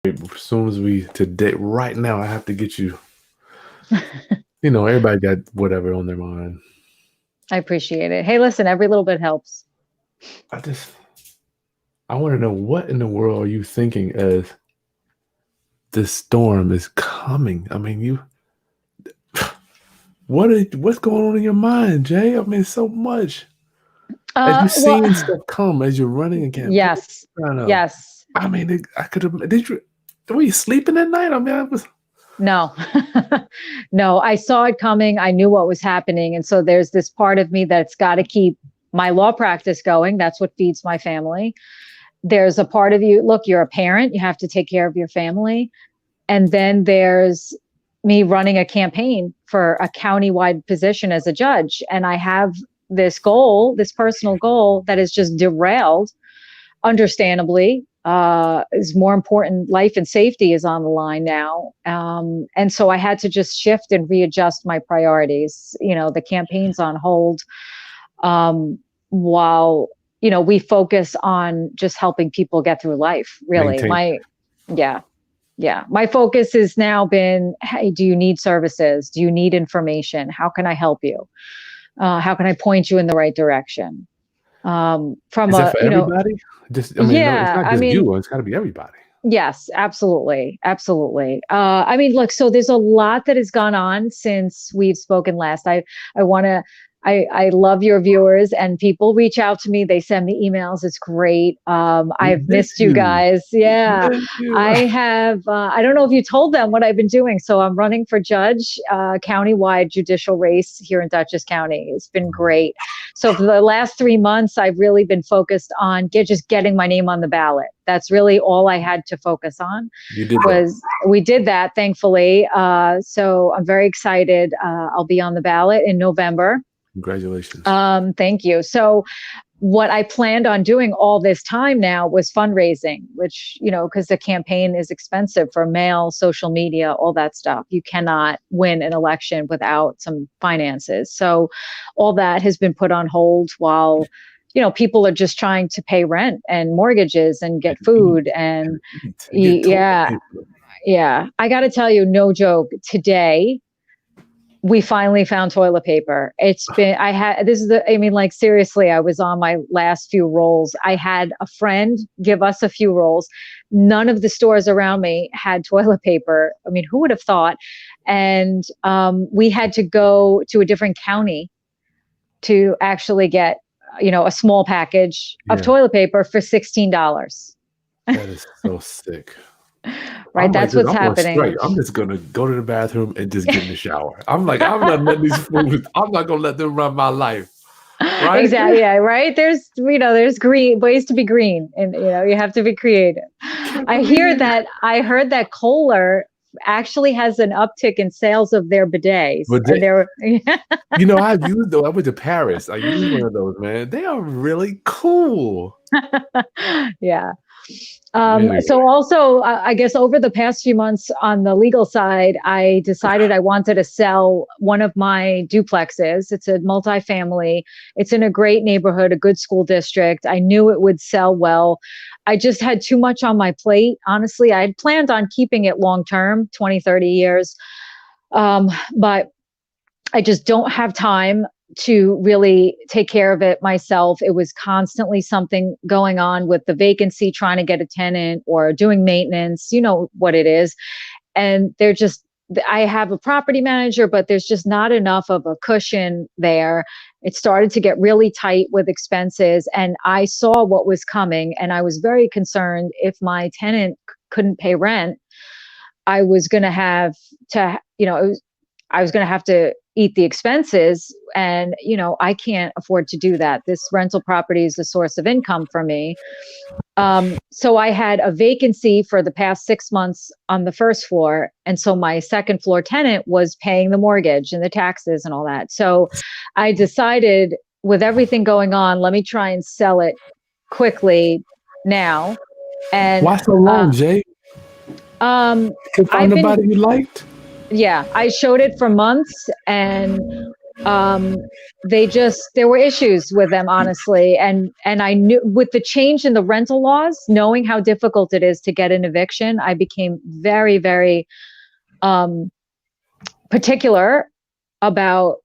As soon as today, right now, I have to get you. Everybody got whatever on their mind. I appreciate it. Hey, listen, every little bit helps. I just, I want to know what in the world are you thinking as this storm is coming? I mean, what's going on in your mind, Jay? I mean, so much. As you Well, seeing stuff come, as you're running a campaign, yes, trying to, yes. I mean, I could have. Were you sleeping at night? I mean, I was. No, no, I saw it coming. I knew what was happening. And so there's this part of me that's got to keep my law practice going. That's what feeds my family. There's a part of you, look, you're a parent, you have to take care of your family. And then there's me running a campaign for a countywide position as a judge. And I have this goal, this personal goal that is just derailed, understandably. Is more important. Life and safety is on the line now. And so I had to just shift and readjust my priorities. The campaign's on hold while, we focus on just helping people get through life, really. Maintain. Yeah. My focus has now been, hey, do you need services? Do you need information? How can I help you? How can I point you in the right direction? From Is that for everybody? No, it's yeah, not just you. It's got to be everybody. yes, absolutely. Look, so there's a lot that has gone on since we've spoken last. I love your viewers, and people reach out to me. They send me emails. It's great. I've missed you guys. Yeah, I have. I don't know if you told them what I've been doing. So I'm running for judge, countywide judicial race here in Dutchess County. It's been great. So for the last 3 months, I've really been focused on just getting my name on the ballot. That's really all I had to focus on. We did that, thankfully. So I'm very excited. I'll be on the ballot in November. Congratulations. Thank you. So what I planned on doing all this time now was fundraising, which, because the campaign is expensive for mail, social media, all that stuff. You cannot win an election without some finances. So all that has been put on hold while, people are just trying to pay rent and mortgages and get food. And yeah. I got to tell you, no joke, today, we finally found toilet paper. Seriously, I was on my last few rolls. I had a friend give us a few rolls. None of the stores around me had toilet paper. I mean, who would have thought? And we had to go to a different county to actually get, a small package of toilet paper for $16. That is so sick. Right, that's what's happening. I'm just gonna go to the bathroom and just get in the shower. I'm not letting these fools. I'm not gonna let them run my life. Right? Exactly. Yeah. Right. There's green ways to be green, and you have to be creative. I heard that Kohler actually has an uptick in sales of their bidets. I've used those. I went to Paris. I used one of those, man. They are really cool. Yeah. So also, I guess over the past few months on the legal side, I decided I wanted to sell one of my duplexes. It's a multifamily. It's in a great neighborhood, a good school district. I knew it would sell well. I just had too much on my plate. Honestly, I had planned on keeping it long term, 20, 30 years. But I just don't have time to really take care of it myself. It was constantly something going on with the vacancy, trying to get a tenant or doing maintenance, you know what it is. And I have a property manager, but there's just not enough of a cushion there. It started to get really tight with expenses, and I saw what was coming, and I was very concerned if my tenant couldn't pay rent, I was going to have to, I was going to have to eat the expenses. And, I can't afford to do that. This rental property is a source of income for me. So I had a vacancy for the past 6 months on the first floor. And so my second floor tenant was paying the mortgage and the taxes and all that. So I decided, with everything going on, let me try and sell it quickly now. And why so long, Jay? To find nobody you liked? Yeah, I showed it for months, and There were issues with them, honestly. And I knew, with the change in the rental laws, knowing how difficult it is to get an eviction, I became very, very particular about,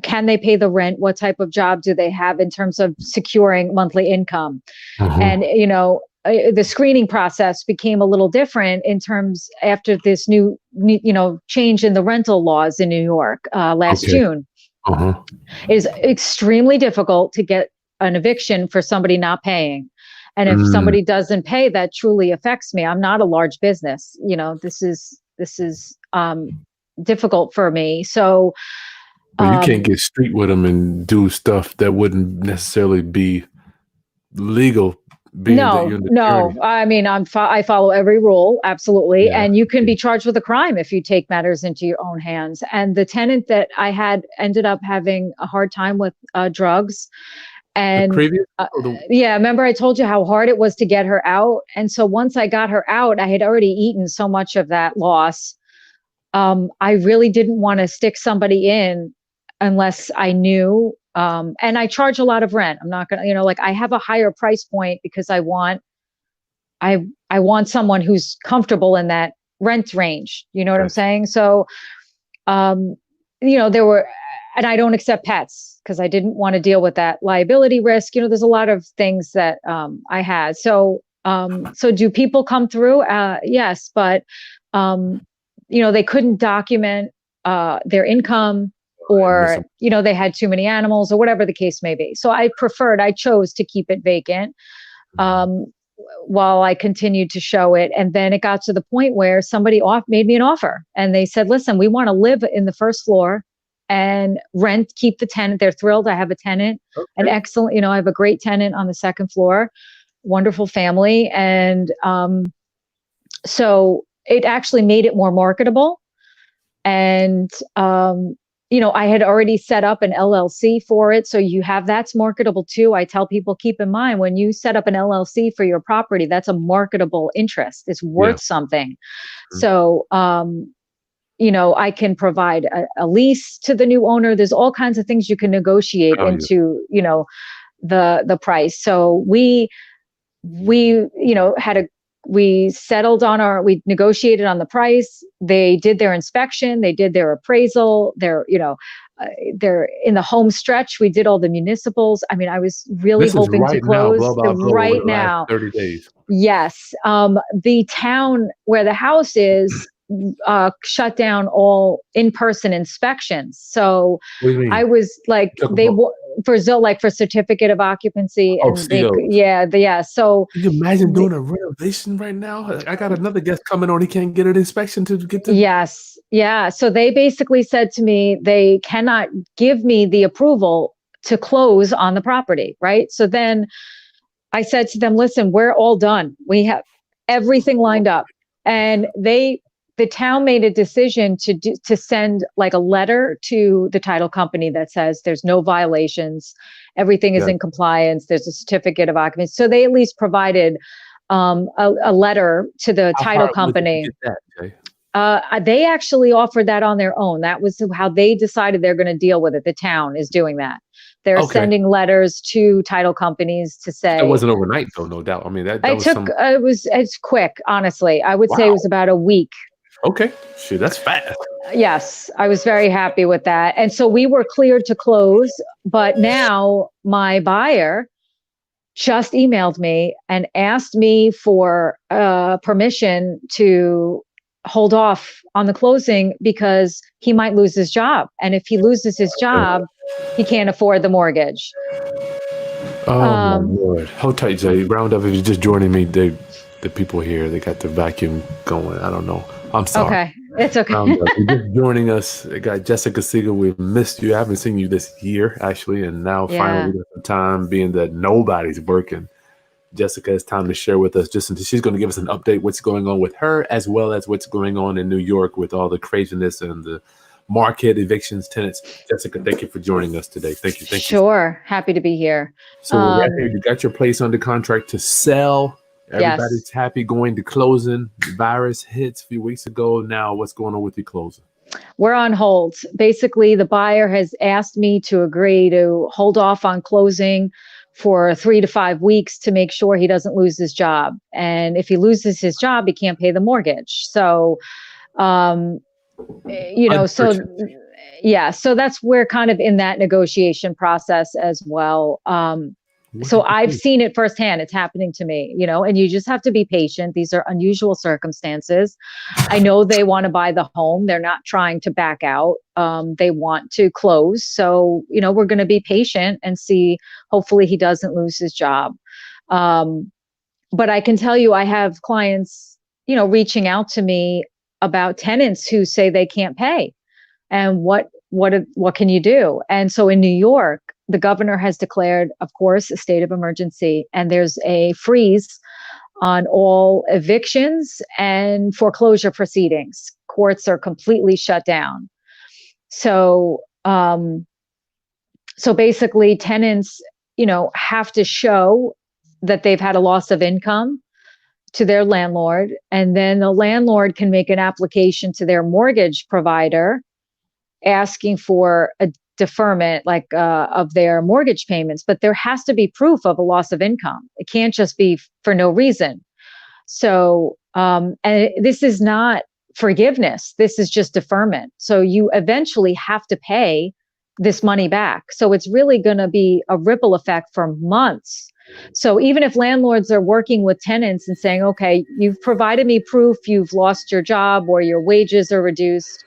can they pay the rent? What type of job do they have in terms of securing monthly income? And, the screening process became a little different in terms after this new, change in the rental laws in New York last June. It is extremely difficult to get an eviction for somebody not paying. And if somebody doesn't pay, that truly affects me. I'm not a large business. This is difficult for me. So you can't get street with them and do stuff that wouldn't necessarily be legal. No. I mean, I follow every rule, absolutely. Yeah. And you can be charged with a crime if you take matters into your own hands. And the tenant that I had ended up having a hard time with drugs. And remember I told you how hard it was to get her out. And so once I got her out, I had already eaten so much of that loss. I really didn't want to stick somebody in unless I knew. And I charge a lot of rent. I'm not going to, I have a higher price point because I want someone who's comfortable in that rent range. You know what I'm saying? So, there were, and I don't accept pets because I didn't want to deal with that liability risk. There's a lot of things that I had. So do people come through? Yes, but they couldn't document their income, or they had too many animals, or whatever the case may be. So I chose to keep it vacant while I continued to show it. And then it got to the point where somebody made me an offer, and they said, listen, we want to live in the first floor and keep the tenant. They're thrilled. I have a tenant, an excellent, I have a great tenant on the second floor, wonderful family. And so it actually made it more marketable. And, I had already set up an LLC for it. So that's marketable too. I tell people, keep in mind, when you set up an LLC for your property, that's a marketable interest. It's worth something. So, I can provide a lease to the new owner. There's all kinds of things you can negotiate into, the price. So we negotiated on the price. They did their inspection. They did their appraisal. They're in the home stretch. We did all the municipals. I mean, I was really hoping to close right now. 30 days. Yes. The town where the house is shut down all in-person inspections. So I was like, for certificate of occupancy. And so can you imagine doing a renovation right now? I got another guest coming on. He can't get an inspection to get to. Yes. Yeah. So they basically said to me, they cannot give me the approval to close on the property. Right. So then I said to them, listen, we're all done. We have everything lined up. And the town made a decision to send like a letter to the title company that says there's no violations, everything is in compliance, there's a certificate of occupancy. So they at least provided a letter to the title company. They actually offered that on their own. That was how they decided they're going to deal with it. The town is doing that. They're sending letters to title companies to say. It wasn't overnight, though, no doubt. I mean, it's quick, honestly. I would say it was about a week. Okay. Shit, that's fast. Yes, I was very happy with that. And so we were cleared to close, but now my buyer just emailed me and asked me for permission to hold off on the closing because he might lose his job. And if he loses his job, he can't afford the mortgage. Oh, my Lord. Hold tight, Jay. Round up if you're just joining me. The people here, they got the vacuum going. I don't know. I'm sorry. Okay. It's okay. You're just joining us. I got Jessica Segal. We've missed you. I haven't seen you this year, actually. And now finally we got some time, being that nobody's working. Jessica, it's time to share with us. She's going to give us an update what's going on with her, as well as what's going on in New York with all the craziness and the market, evictions, tenants. Jessica, thank you for joining us today. Thank you. Sure. Happy to be here. So right here, you got your place under contract to sell. Everybody's happy going to closing. The virus hits a few weeks ago. Now, what's going on with your closing? We're on hold. Basically, the buyer has asked me to agree to hold off on closing for 3 to 5 weeks to make sure he doesn't lose his job. And if he loses his job, he can't pay the mortgage. So, um, so yeah, so that's we're kind of in that negotiation process as well. So I've seen it firsthand. It's happening to me, and you just have to be patient. These are unusual circumstances. I know they want to buy the home. They're not trying to back out. They want to close. So, we're going to be patient and see, hopefully he doesn't lose his job. But I can tell you, I have clients, reaching out to me about tenants who say they can't pay. And what can you do? And so in New York, the governor has declared, of course, a state of emergency, and there's a freeze on all evictions and foreclosure proceedings. Courts are completely shut down. So, basically, tenants, have to show that they've had a loss of income to their landlord, and then the landlord can make an application to their mortgage provider asking for a deferment of their mortgage payments, but there has to be proof of a loss of income. It can't just be for no reason. So, and this is not forgiveness. This is just deferment. So you eventually have to pay this money back. So it's really going to be a ripple effect for months. So even if landlords are working with tenants and saying, okay, you've provided me proof you've lost your job or your wages are reduced,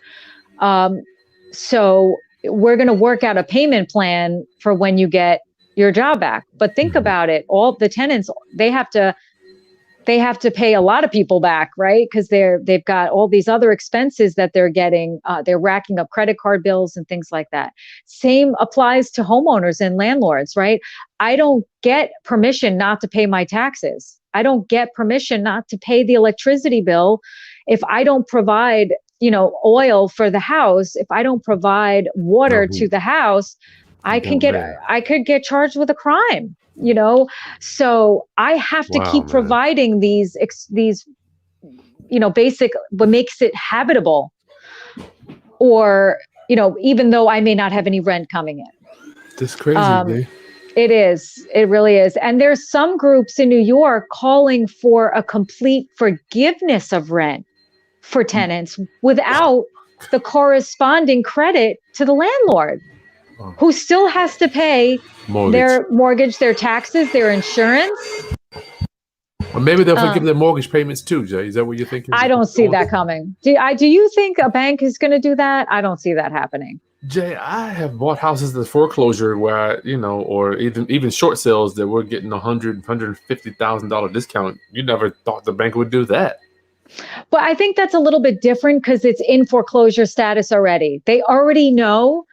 so we're going to work out a payment plan for when you get your job back. But think about it. All the tenants, they have to pay a lot of people back, right? Because they've got all these other expenses that they're getting. They're racking up credit card bills and things like that. Same applies to homeowners and landlords, right? I don't get permission not to pay my taxes. I don't get permission not to pay the electricity bill if I don't provide oil for the house. If I don't provide water to the house, I could get charged with a crime, so I have to keep providing these, basic, what makes it habitable, or, even though I may not have any rent coming in. That's crazy. It is. It really is. And there's some groups in New York calling for a complete forgiveness of rent for tenants without the corresponding credit to the landlord, who still has to pay their mortgage, their taxes, their insurance. Or maybe they'll forgive their mortgage payments too, Jay. Is that what you're thinking? I don't see that coming. Do you think a bank is going to do that? I don't see that happening. Jay, I have bought houses in foreclosure where or even short sales that we're getting $150,000 discount. You never thought the bank would do that. But I think that's a little bit different because it's in foreclosure status already. They already know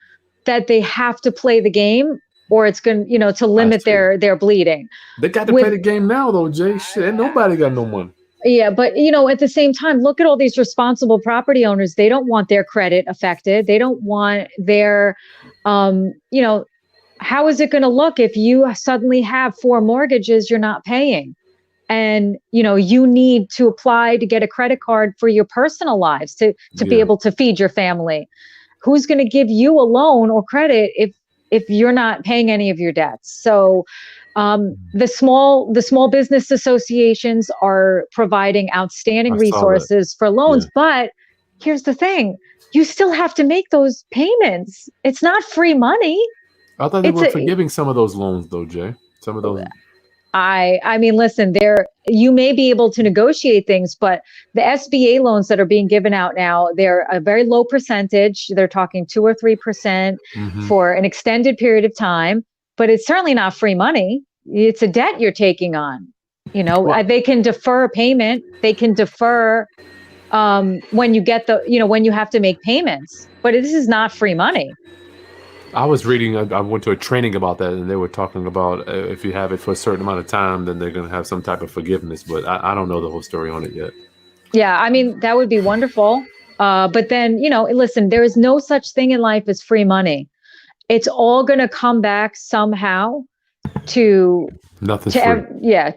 that they have to play the game, or it's going to limit their bleeding. They got to play the game now, though, Jay. Shit, ain't nobody got no money. Yeah, but at the same time, look at all these responsible property owners. They don't want their credit affected. They don't want their, how is it going to look if you suddenly have 4 mortgages you're not paying? And, you need to apply to get a credit card for your personal lives to be able to feed your family. Who's going to give you a loan or credit if you're not paying any of your debts? So the small business associations are providing outstanding resources for loans. Yeah. But here's the thing. You still have to make those payments. It's not free money. I thought they were forgiving some of those loans, though, Jay. Some of those. I mean, listen, you may be able to negotiate things, but the SBA loans that are being given out now, they're a very low percentage. They're talking 2 or 3% for an extended period of time, but it's certainly not free money. It's a debt you're taking on. They can defer payment. They can defer when you get when you have to make payments, but this is not free money. I was reading, I went to a training about that, and they were talking about if you have it for a certain amount of time, then they're going to have some type of forgiveness. But I don't know the whole story on it yet. Yeah, I mean, that would be wonderful. But then, listen, there is no such thing in life as free money. It's all going to come back somehow. to Nothing's free.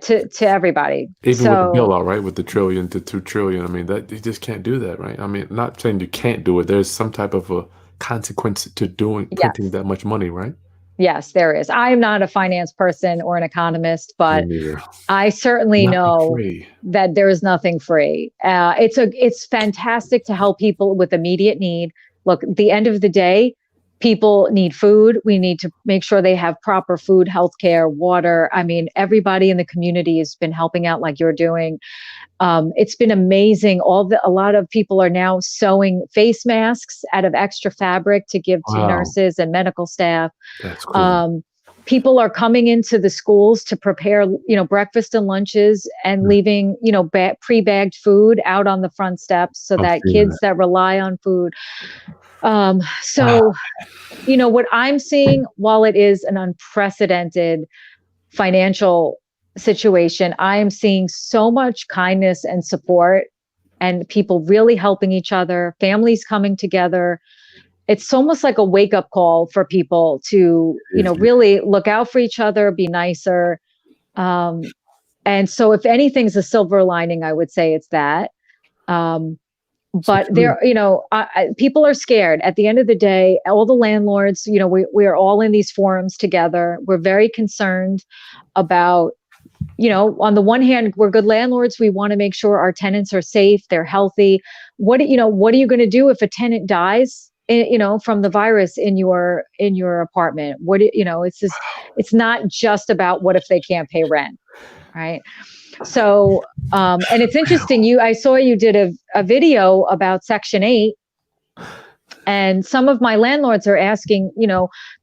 to everybody. Even with the So bailout, right? With the trillion to 2 trillion, I mean, that you just can't do that, right? I mean, not saying you can't do it. There's some type of a consequence to doing printing yes, that much money, right? yes, there is. I'm not a finance person or an economist, Me but neither. I certainly Nothing know free. that there is nothing free. It's fantastic to help people with immediate need. Look, at the end of the day, people need food. We need to make sure they have proper food, healthcare, water. I mean, everybody in the community has been helping out like you're doing. It's been amazing. A lot of people are now sewing face masks out of extra fabric to give to Wow, nurses and medical staff. that's cool. Um, People are coming into the schools to prepare, breakfast and lunches and Mm, leaving, pre-bagged food out on the front steps so I'm that seeing kids that. that rely on food. Wow. So, what I'm seeing, while it is an unprecedented financial situation, I am seeing so much kindness and support and people really helping each other, families coming together. It's almost like a wake up call for people to, It is, really look out for each other, be nicer. Um, and so, if anything's a silver lining, I would say it's that. Um, but security. people are scared. At the end of the day, all the landlords, we are all in these forums together. We're very concerned about, on the one hand, we're good landlords. We want to make sure our tenants are safe, they're healthy. What are you going to do if a tenant dies, from the virus in your apartment? It's not just about what if they can't pay rent, right? So, and it's interesting. I saw you did a video about Section 8, and some of my landlords are asking,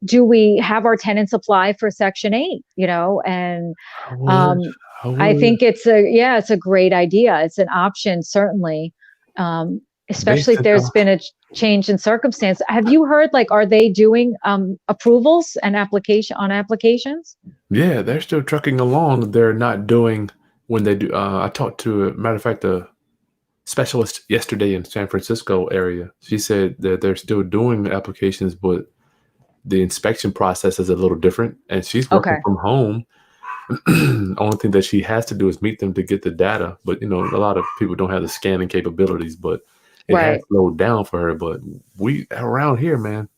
do we have our tenants apply for Section 8? And I would. um, I I would. think it's a great idea. It's an option, certainly, They especially if sent there's out. been a change in circumstance. Have you heard, like, are they doing approvals and applications? Yeah, they're still trucking along. They're not doing when they do. I talked to, a matter of fact, a specialist yesterday in San Francisco area. She said that they're still doing applications, but the inspection process is a little different. And she's working Okay, from home. Only thing that she has to do is meet them to get the data. But a lot of people don't have the scanning capabilities. But it has right. slowed down for her. But we around here, man.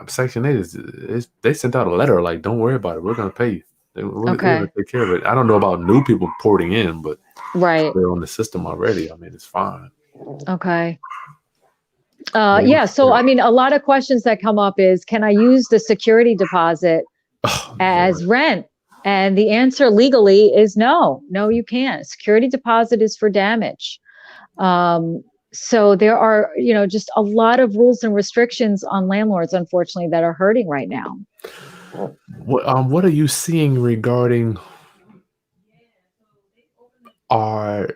Section 8 they sent out a letter like, don't worry about it. We're gonna pay you. We're gonna Okay, take care of it. I don't know about new people porting in, but right. they're on the system already. I mean, it's fine. Okay. But I'm Yeah. So, scared. I mean, a lot of questions that come up is, can I use the security deposit Oh Lord. as rent? And the answer legally is no. No, you can't. Security deposit is for damage. So there are, just a lot of rules and restrictions on landlords, unfortunately, that are hurting right now. What are you seeing regarding our,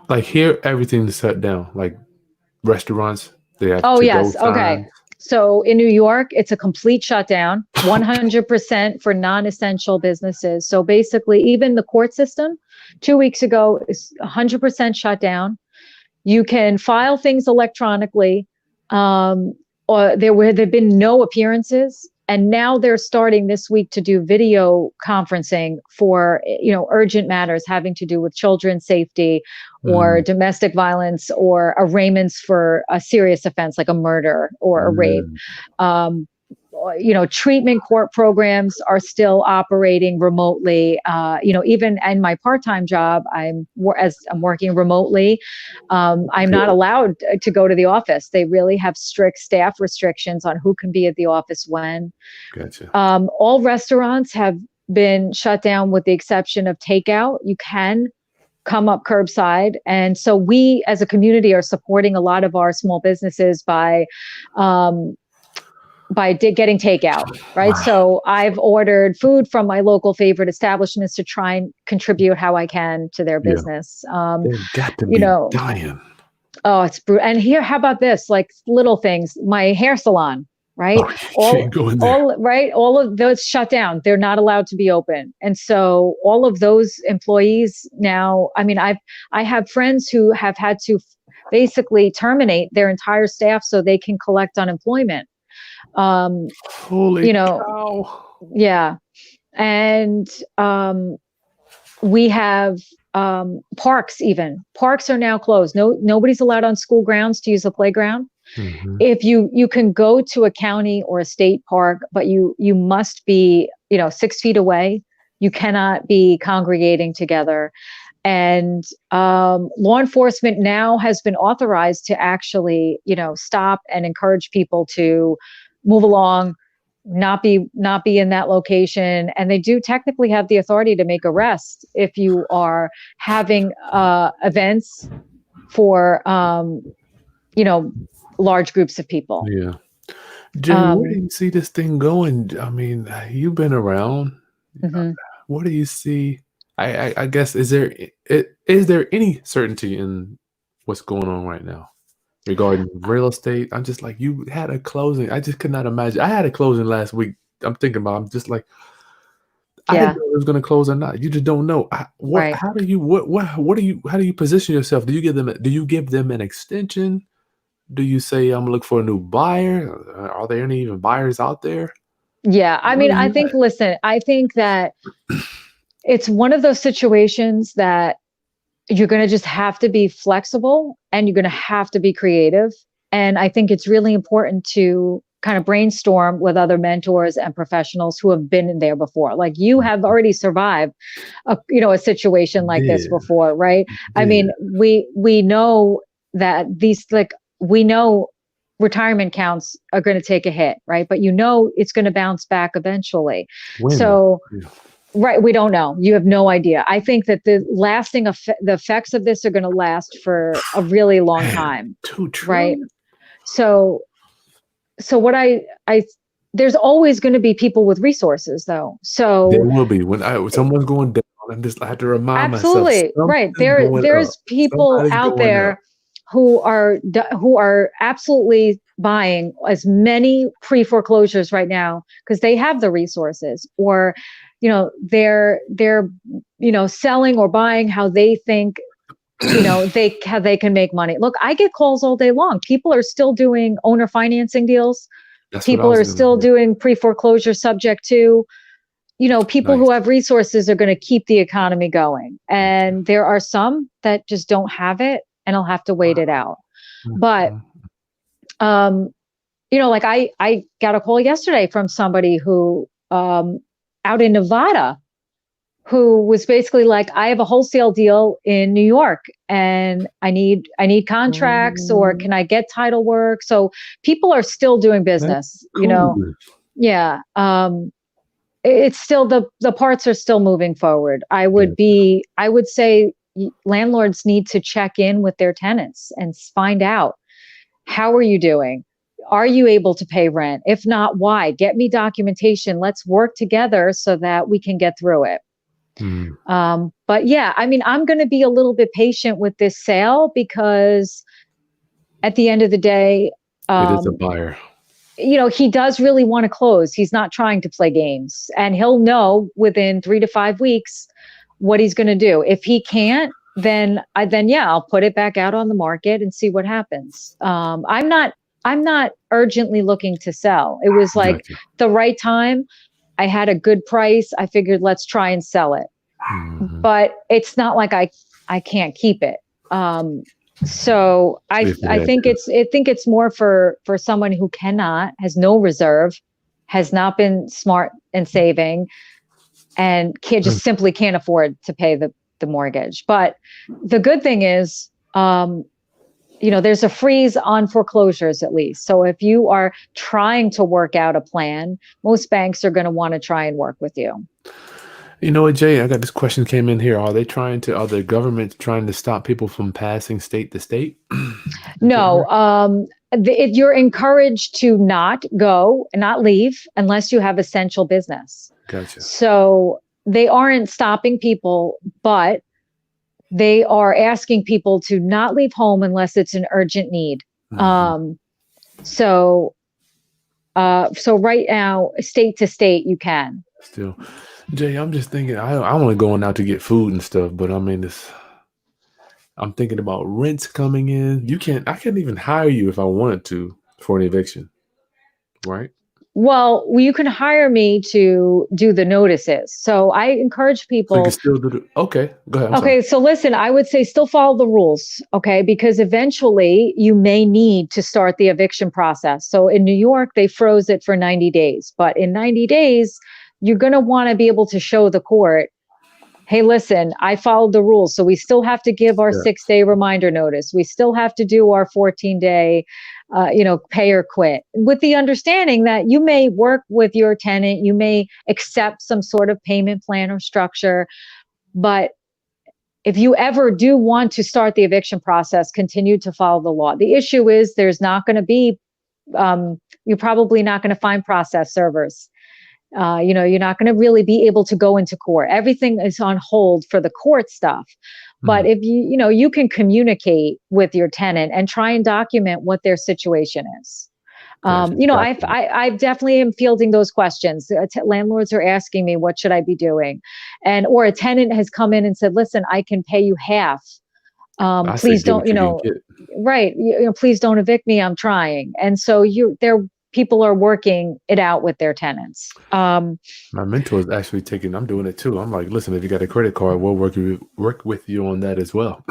like, here everything's shut down. Like restaurants, they have Oh, to go yes. Okay. signs. So in New York, it's a complete shutdown, 100% for non-essential businesses. So basically, even the court system 2 weeks ago is 100% shut down. You can file things electronically. Um, or there've been no appearances, and now they're starting this week to do video conferencing for urgent matters having to do with children's safety or Mm, domestic violence or arraignments for a serious offense like a murder or a rape. mm, Um, Treatment court programs are still operating remotely. Even in my part-time job, as I'm working remotely. I'm not good. allowed to go to the office. They really have strict staff restrictions on who can be at the office when. Gotcha. All restaurants have been shut down with the exception of takeout. You can come up curbside. And so we as a community are supporting a lot of our small businesses um, by getting takeout, right? Wow. So I've ordered food from my local favorite establishments to try and contribute how I can to their Yeah. business. They've got to You be know, dying. oh, it's brutal. And here, how about this? Like little things, my hair salon, right? Oh, you can't go in there. All of those shut down. They're not allowed to be open. And so all of those employees now, I mean, I have friends who have had to basically terminate their entire staff so they can collect unemployment. Um, Holy you know, cow. yeah. And we have parks. Even parks are now closed. Nobody's allowed on school grounds to use the playground. Mm-hmm. If you can go to a county or a state park, but you must be 6 feet away. You cannot be congregating together. And law enforcement now has been authorized to actually stop and encourage people to move along, not be in that location. And they do technically have the authority to make arrests if you are having events for large groups of people. Yeah. Jay, where do you see this thing going? I mean, you've been around. Mm-hmm. What do you see? I guess is there any certainty in what's going on right now regarding real estate? I'm just like, you had a closing. I just could not imagine. I had a closing last week. I'm just like, I didn't know it was going to close or not. You just don't know. Right. How do you position yourself? Do you give them an extension? Do you say I'm looking for a new buyer? Are there any even buyers out there? Yeah. I mean, I think that it's one of those situations that you're going to just have to be flexible and you're going to have to be creative. And I think it's really important to kind of brainstorm with other mentors and professionals who have been in there before. Like you have already survived a situation like this before, right? I mean, we know that we know retirement counts are going to take a hit, right? But it's going to bounce back eventually. Right. We don't know. You have no idea. I think that the effects of this are going to last for a really long time. Right. So what there's always going to be people with resources though. So there will be when someone's going down. I have to remind myself. Absolutely. Right. There's people out there who are absolutely buying as many pre-foreclosures right now because they have the resources, or they're selling or buying how they think they can make money. Look, I get calls all day long. People are still doing owner financing deals. People are still doing pre-foreclosure subject to. People who have resources are going to keep the economy going. And there are some that just don't have it and I'll have to wait it out. But, like I got a call yesterday from somebody who, out in Nevada, who was basically like, I have a wholesale deal in New York and I need contracts, or can I get title work? So people are still doing business, Yeah. It's still the parts are still moving forward. I would say landlords need to check in with their tenants and find out, how are you doing? Are you able to pay rent? If not, why? Get me documentation. Let's work together so that we can get through it. But yeah, I mean, I'm going to be a little bit patient with this sale because at the end of the day, it is a buyer. He does really want to close. He's not trying to play games, and he'll know within 3 to 5 weeks what he's going to do. If he can't, then I'll put it back out on the market and see what happens. I'm not urgently looking to sell. It was like the right time. I had a good price. I figured let's try and sell it. But it's not like I can't keep it. So I think it's more for someone who has no reserve, has not been smart in saving, and simply can't afford to pay the mortgage. But the good thing is, there's a freeze on foreclosures at least. So if you are trying to work out a plan, most banks are going to want to try and work with you. You know what, Jay? I got this question came in here. Are the government trying to stop people from passing state to state? No. You're encouraged to not leave unless you have essential business. Gotcha. So they aren't stopping people, but they are asking people to not leave home unless it's an urgent need. So right now, state to state, you can. Still, Jay, I'm just thinking, I'm only going out to get food and stuff, but I mean, I'm thinking about rents coming in. I can't even hire you if I wanted to for an eviction, right? Well, you can hire me to do the notices. So I encourage So you can people. still do okay, go ahead. I'm sorry. Okay, so listen, I would say still follow the rules, okay? Because eventually you may need to start the eviction process. So in New York, they froze it for 90 days. But in 90 days, you're going to want to be able to show the court, hey, listen, I followed the rules. So we still have to give our Yeah. 6-day reminder notice. We still have to do our 14-day, pay or quit, with the understanding that you may work with your tenant, you may accept some sort of payment plan or structure, but if you ever do want to start the eviction process, continue to follow the law. The issue is there's not going to be, you're probably not going to find process servers. You're not going to really be able to go into court. Everything is on hold for the court stuff. But if you can communicate with your tenant and try and document what their situation is. I definitely am fielding those questions. Landlords are asking me, what should I be doing? Or a tenant has come in and said, listen, I can pay you half. I say Please get don't, what you can get. right. Please don't evict me. I'm trying. And so people are working it out with their tenants. My mentor is actually I'm doing it too. I'm like, listen, if you got a credit card, we'll work with you on that as well.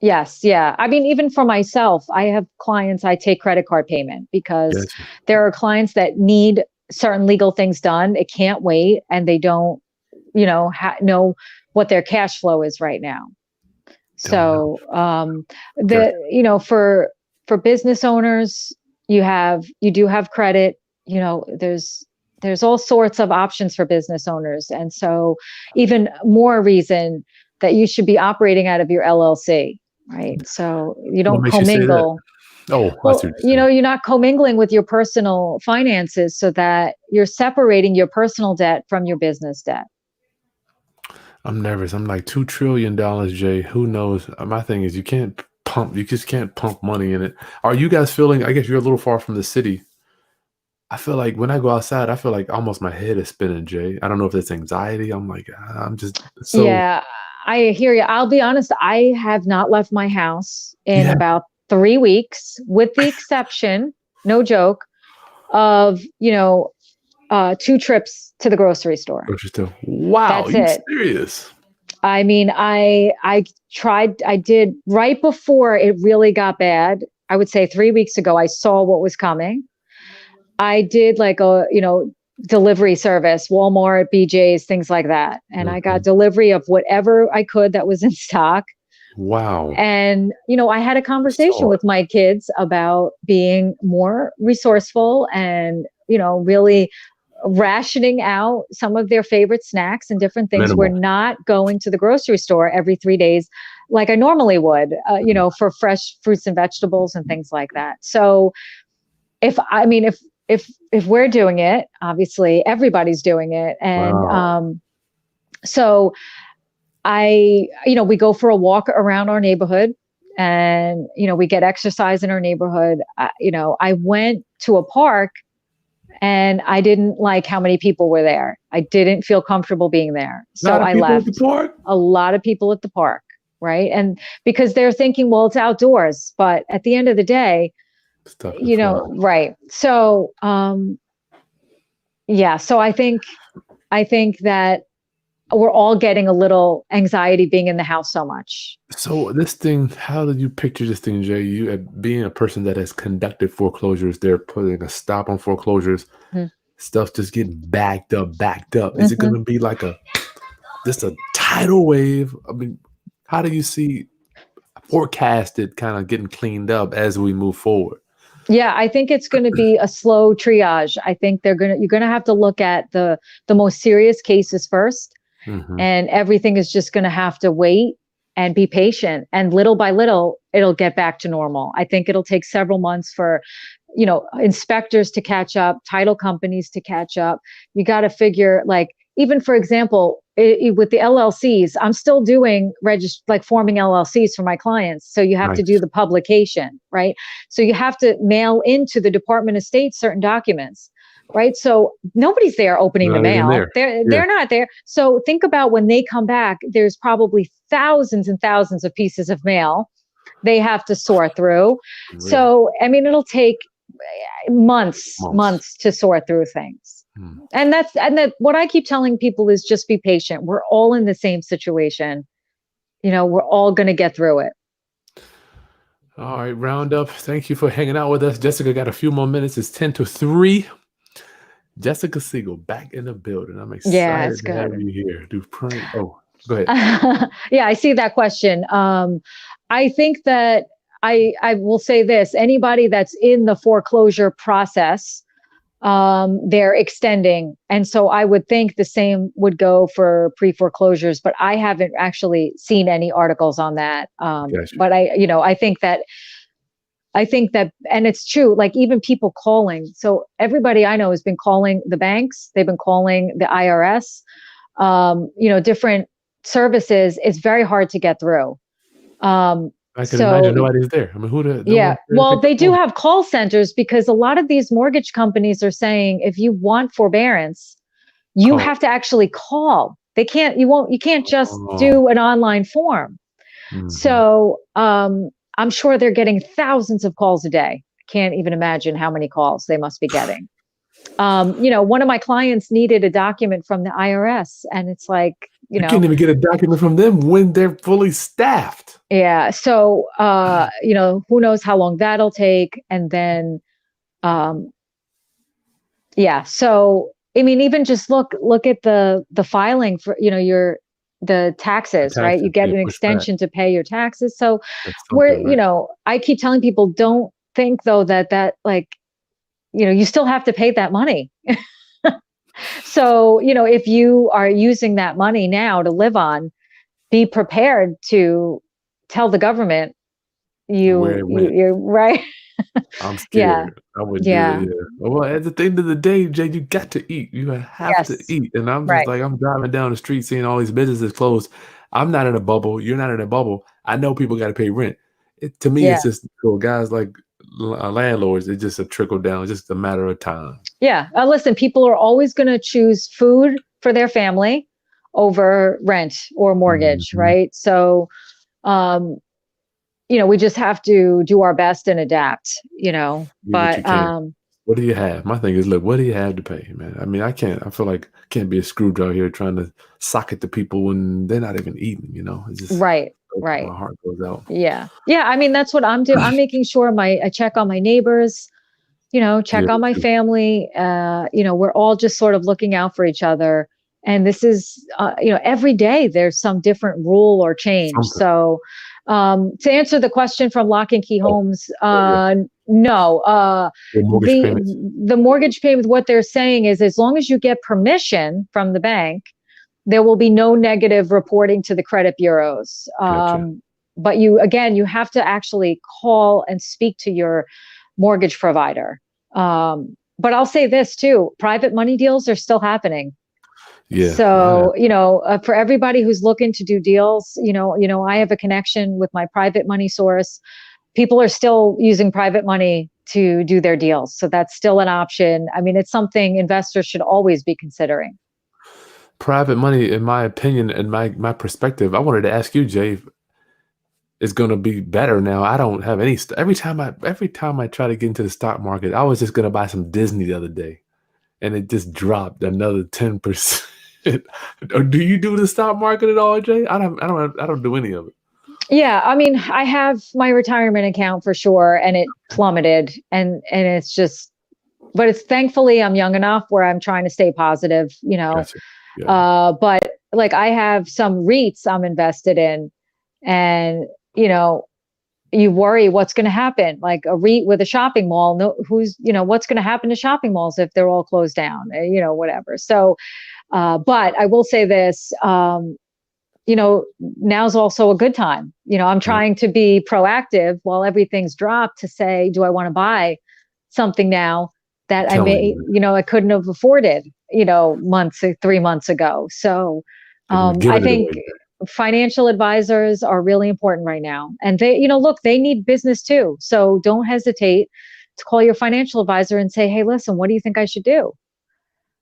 Yes. Yeah. I mean, even for myself, I have clients, I take credit card payment because Yes. there are clients that need certain legal things done. It can't wait. And they don't, know what their cash flow is right now. Don't know. So, Okay. for business owners, you do have credit, there's all sorts of options for business owners. And so even more reason that you should be operating out of your LLC. Right. So you What don't makes you say that? commingle. Oh, I see Well, what you're saying. you're not commingling with your personal finances so that you're separating your personal debt from your business debt. I'm nervous. I'm like $2 trillion, Jay. Who knows? My thing is you just can't pump money in it. Are you guys feeling, I guess you're a little far from the city. I feel like when I go outside, I feel like almost my head is spinning, Jay. I don't know if it's anxiety. I'm like, I'm just so, Yeah, I hear you. I'll be honest, I have not left my house in yeah. about 3 weeks, with the exception, no joke, of, 2 trips to the grocery store. Wow, That's you it. serious? I mean, I did right before it really got bad. I would say 3 weeks ago, I saw what was coming. I did like delivery service, Walmart, BJ's, things like that. And I got delivery of whatever I could that was in stock. Wow. And, I had a conversation So with my kids about being more resourceful and, really rationing out some of their favorite snacks and different things. We're minimal. not going to the grocery store every 3 days like I normally would, for fresh fruits and vegetables and things like that. So if we're doing it, obviously everybody's doing it. And Wow. so we go for a walk around our neighborhood, and, we get exercise in our neighborhood. I went to a park and I didn't like how many people were there. I didn't feel comfortable being there. A So lot of I people at the left. park. A lot of people at the park. Right. And because they're thinking, well, it's outdoors, but at the end of the day, Stuff can fly. right. So, yeah. So I think that we're all getting a little anxiety being in the house so much. So this thing, how did you picture this thing, Jay? You being a person that has conducted foreclosures, they're putting a stop on foreclosures. Mhm. Stuff just getting backed up. Is it going Mhm. to be like just a tidal wave? I mean, how do you see forecasted kind of getting cleaned up as we move forward? Yeah, I think it's going to be a slow triage. I think you're going to have to look at the most serious cases first, Mm-hmm. and everything is just going to have to wait and be patient. And little by little, it'll get back to normal. I think it'll take several months for, inspectors to catch up, title companies to catch up. You got to figure, like, even for example, with the LLCs, I'm still doing forming LLCs for my clients. So you have to do Nice. the publication, right? So you have to mail into the Department of State certain documents. Right. So nobody's there opening the Not even mail. there. They're Yeah. not there. So think about when they come back, there's probably thousands and thousands of pieces of mail they have to sort through. Really. So, I mean, it'll take months to sort through things. And that what I keep telling people is just be patient. We're all in the same situation. We're all going to get through it. All right, roundup. Thank you for hanging out with us. Jessica got a few more minutes. It's 10 to 3. Jessica Segal back in the building. I'm excited to have you here. Oh, go ahead. Yeah, I see that question. I think that I will say this: anybody that's in the foreclosure process, they're extending, and so I would think the same would go for pre-foreclosures. But I haven't actually seen any articles on that. Gotcha. But I think that, and it's true. Like even people calling. So everybody I know has been calling the banks. They've been calling the IRS. Different services. It's very hard to get through. I can imagine nobody's there. I mean, well, they do have call centers because a lot of these mortgage companies are saying if you want forbearance, you have to actually call. You can't just do an online form. Mm-hmm. So I'm sure they're getting thousands of calls a day. I can't even imagine how many calls they must be getting. One of my clients needed a document from the IRS, and it's like, you can't even get a document from them when they're fully staffed. Yeah. So, who knows how long that'll take. And then, So, I mean, even just look at the filing for, the taxes, right? You get an extension to pay your taxes. So I keep telling people, don't think though that like, you still have to pay that money. So, if you are using that money now to live on, be prepared to tell the government you're right. I'm scared. I would do it. Yeah. Well, at the end of the day, Jay, you got to eat. You have to eat. And I'm just like, I'm driving down the street seeing all these businesses closed. I'm not in a bubble. You're not in a bubble. I know people got to pay rent. To me, it's just guys like landlords. It's just a trickle down. It's just a matter of time. Yeah. Listen, people are always going to choose food for their family over rent or mortgage, right? So, we just have to do our best and adapt, but, what do you have? My thing is, look, what do you have to pay, man? I mean, I feel like I can't be a Scrooge out here trying to sock it to people when they're not even eating, It's just right. My heart goes out. Yeah. I mean, that's what I'm doing. I'm making sure I check on my neighbors, check on my family. We're all just sort of looking out for each other. And this is, every day there's some different rule or change. So, to answer the question from Lock and Key Homes, no. The mortgage payment, what they're saying is as long as you get permission from the bank, there will be no negative reporting to the credit bureaus. Gotcha. But you have to actually call and speak to your mortgage provider. But I'll say this too, private money deals are still happening. Yeah. So, for everybody who's looking to do deals, I have a connection with my private money source. People are still using private money to do their deals. So that's still an option. I mean, it's something investors should always be considering. Private money, in my opinion, and my perspective, I wanted to ask you, Jay, is going to be better now. I don't have any. Every time I try to get into the stock market, I was just going to buy some Disney the other day, and it just dropped another 10%. Do you do the stock market at all, Jay? I don't do any of it. Yeah, I mean, I have my retirement account for sure, and it plummeted, and it's just, but it's thankfully I'm young enough where I'm trying to stay positive, Gotcha. Yeah. But like I have some REITs I'm invested in, and you worry what's going to happen. Like a REIT with a shopping mall, what's going to happen to shopping malls if they're all closed down, whatever. So. But I will say this, now's also a good time. I'm trying to be proactive while everything's dropped to say, do I want to buy something now that I couldn't have afforded, 3 months ago. So I think financial advisors are really important right now. And they, they need business too. So don't hesitate to call your financial advisor and say, hey, listen, what do you think I should do?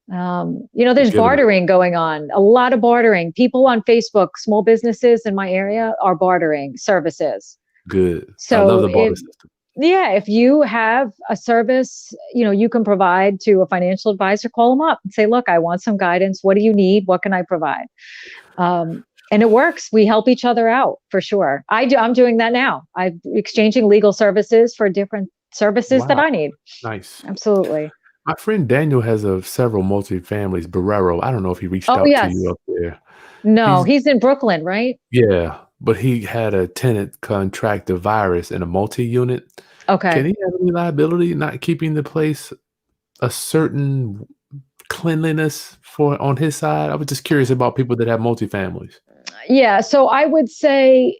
There's bartering going on, a lot of bartering. People on Facebook, small businesses in my area are bartering services. Good. So I love the barter system. Yeah, if you have a service, you can provide to a financial advisor, call them up and say, look, I want some guidance. What do you need? What can I provide? And it works. We help each other out for sure. I'm doing that now. I'm exchanging legal services for different services that Wow, I need. nice. Absolutely. My friend Daniel has several multifamilies, Barrero. I don't know if he reached Oh, out to you yes. up there. No, He's he's in Brooklyn, right? Yeah, but he had a tenant contract the virus in a multi-unit. Can Okay. he have any liability not keeping the place a certain cleanliness for on his side? I was just curious about people that have multifamilies. Yeah, so I would say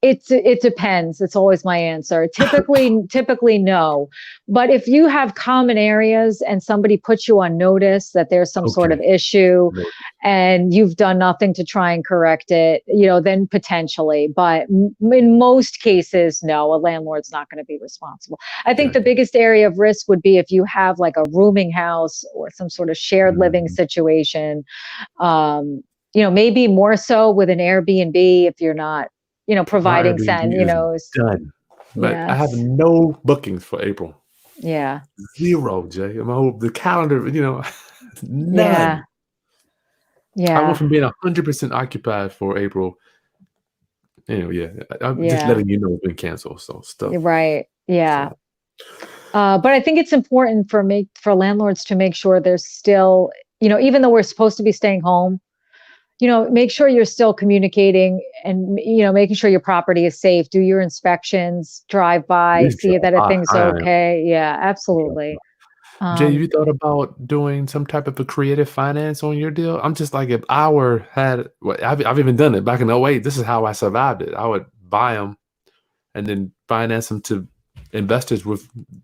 it depends. It's always my answer. Typically no. But if you have common areas and somebody puts you on notice that there's some sort of Okay. issue No. and you've done nothing to try and correct it, then potentially. But in most cases, no, a landlord's not going to be responsible. I think the Gotcha. biggest area of risk would be if you have like a rooming house or some sort of shared living Mhm. situation. Maybe more so with an Airbnb if you're not, My providing Airbnb is done, but I have yes. no bookings for April. Yeah. 0, Jay. The calendar, Yeah. none. I went Yeah. from being 100% occupied for April. Anyway, yeah, I'm just Yeah. letting you know it's been canceled, so You're stuff. right. Yeah. So But I think it's important for landlords to make sure there's still, even though we're supposed to be staying home, make sure you're still communicating and, making sure your property is safe. Do your inspections, drive by, this see job, that everything's I am. okay. Yeah, absolutely. Jay, you Um, thought about doing some type of a creative finance on your deal? I'm just like, if I had, well, I've even done it back in '08. This is how I survived it. I would buy them and then finance them to investors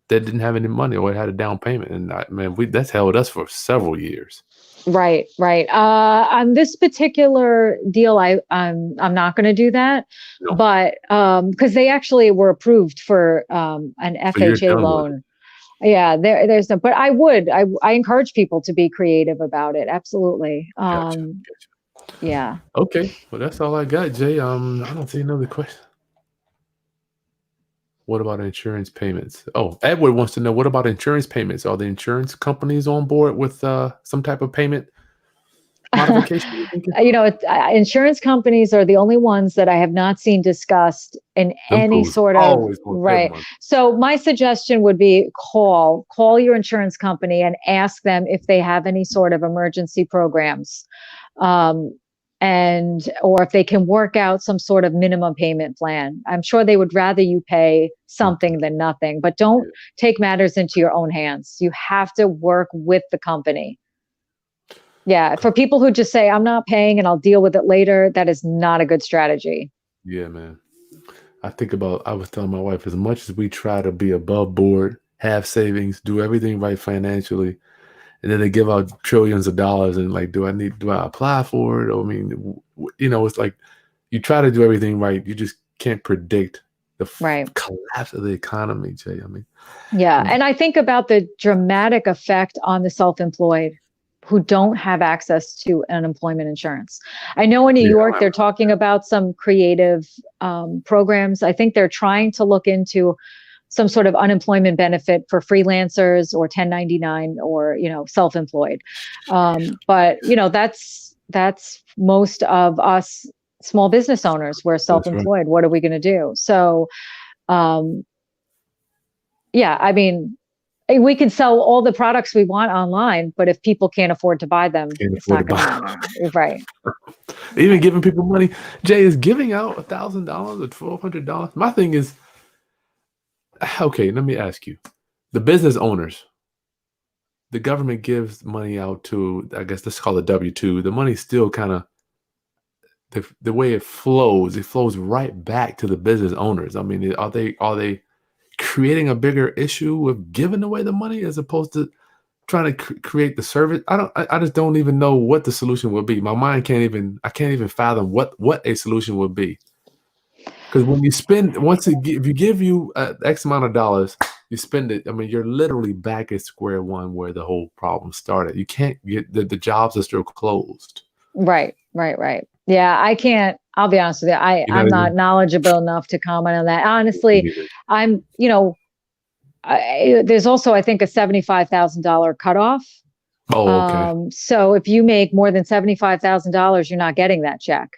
that didn't have any money or had a down payment. And man, that's held us for several years. Right, right. On this particular deal, I'm not going to do that, No, but because they actually were approved for an so you're FHA done with it. loan. Yeah, there's no, but I encourage people to be creative about it. Absolutely. Gotcha. Yeah. Okay, well, that's all I got, Jay. I don't see another question. What about insurance payments? Oh, Edward wants to know, what about insurance payments? Are the insurance companies on board with some type of payment modification, you thinking? Insurance companies are the only ones that I have not seen discussed in Them any fools sort of always want their right. money. So my suggestion would be call your insurance company and ask them if they have any sort of emergency programs. Um, and or if they can work out some sort of minimum payment plan. I'm sure they would rather you pay Something. something than nothing, but don't Yeah. take matters into your own hands. You have to work with the company. Yeah, for people who just say, I'm not paying and I'll deal with it later, that is not a good strategy. Yeah, man. I was telling my wife, as much as we try to be above board, have savings, do everything right financially, and then they give out trillions of dollars, and like, do I apply for it? I mean, it's like you try to do everything right. You just can't predict the Right. collapse of the economy, Jay. I mean, Yeah. and And I think about the dramatic effect on the self employed who don't have access to unemployment insurance. I know in New yeah, York, they're talking about some creative programs. I think they're trying to look into some sort of unemployment benefit for freelancers or 1099 or self-employed. But that's most of us small business owners. We're that's right. self-employed. What are we going to do? So um, yeah, I mean, we can sell all the products we want online, but if people can't afford to buy them, Can't it's afford to not going to buy. matter. Right. Even Right. giving people money, Jay, is giving out $1,000 or $1,200. My thing is, okay, let me ask you, the business owners. The government gives money out to, I guess let's call it W-2. The money still kind of the way it flows right back to the business owners. I mean, are they creating a bigger issue with giving away the money as opposed to trying to create the service? I just don't even know what the solution would be. My mind I can't even fathom what a solution would be. Because when you spend, if you give you X amount of dollars, you spend it. I mean, you're literally back at square one where the whole problem started. You can't get the jobs are still closed. Right. Right. Right. Yeah, I can't. I'll be honest with you. You know I'm what I not mean? knowledgeable enough to comment on that. Honestly, Me neither. I'm, you know, there's also, I think, a $75,000 cutoff. Oh, okay. So if you make more than $75,000, you're not getting that check.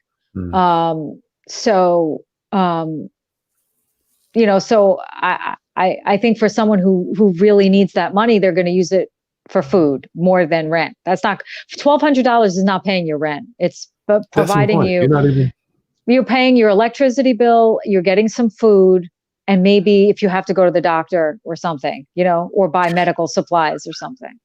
So, so I think for someone who really needs that money, they're going to use it for food more than rent. That's not $1,200 is not paying your rent. It's providing you're paying your electricity bill, you're getting some food, and maybe if you have to go to the doctor or something, or buy medical supplies or something.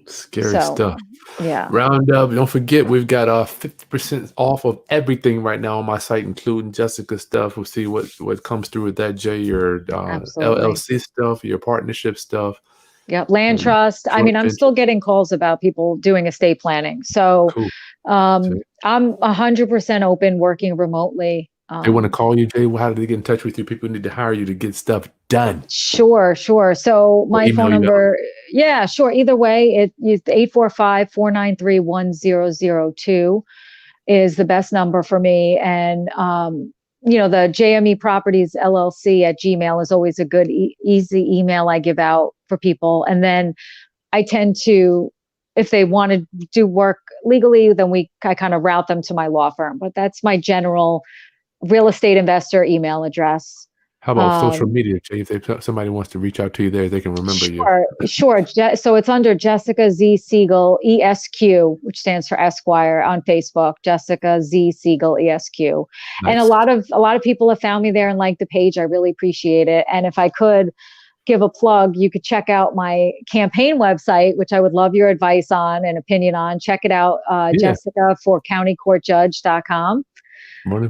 Scary stuff. Yeah. Roundup. Don't forget, we've got 50% off of everything right now on my site, including Jessica stuff. We'll see what comes through with that, Jay. Your LLC stuff, your partnership stuff. Yep. Land trust. I mean, I'm still getting calls about people doing estate planning. So cool. I'm 100% open working remotely. They want to call you, Jay. How do they get in touch with you? People need to hire you to get stuff done. Sure. So my phone number, sure. Either way, it's 845-493-1002 is the best number for me. And, the JME Properties LLC at Gmail is always a good, easy email I give out for people. And then I tend to, if they want to do work legally, then I kind of route them to my law firm. But that's my general real estate investor email address. How about social media, Jay? If somebody wants to reach out to you there, they can remember you. Sure. So it's under Jessica Z Segal ESQ, which stands for Esquire on Facebook. Jessica Z Segal ESQ, nice. And a lot of people have found me there and liked the page. I really appreciate it. And if I could give a plug, you could check out my campaign website, which I would love your advice on and opinion on. Check it out, Jessica for countycourtjudge.com.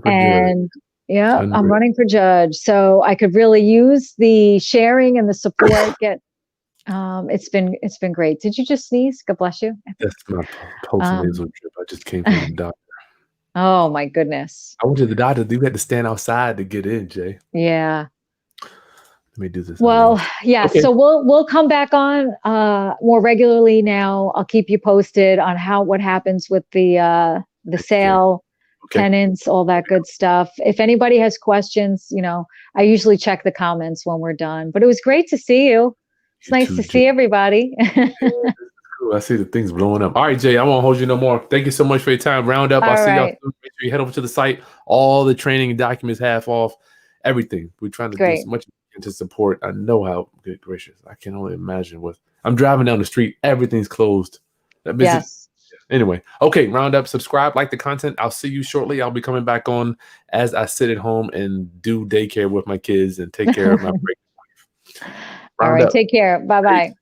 And I'm running for judge, so I could really use the sharing and the support. It's been great. Did you just sneeze? God bless you. That's my post-nasal drip. I just came from the doctor. Oh my goodness! I went to the doctor. You had to stand outside to get in, Jay. Yeah. Let me do this. Well, okay. So we'll come back on more regularly now. I'll keep you posted on what happens with the sale. Tenants, all that good stuff. If anybody has questions, I usually check the comments when we're done. But it was great to see you. It's nice to see everybody. Cool. I see the things blowing up. All right, Jay, I won't hold you no more. Thank you so much for your time. Roundup. I'll see y'all soon. Make sure you head over to the site. All the training documents half off. Everything. We're trying to do as much to support. I know how good gracious. I can only imagine I'm driving down the street. Everything's closed. Yes. Anyway, okay, Roundup, subscribe, like the content. I'll see you shortly. I'll be coming back on as I sit at home and do daycare with my kids and take care of my pregnant wife. All right, take care. Bye-bye.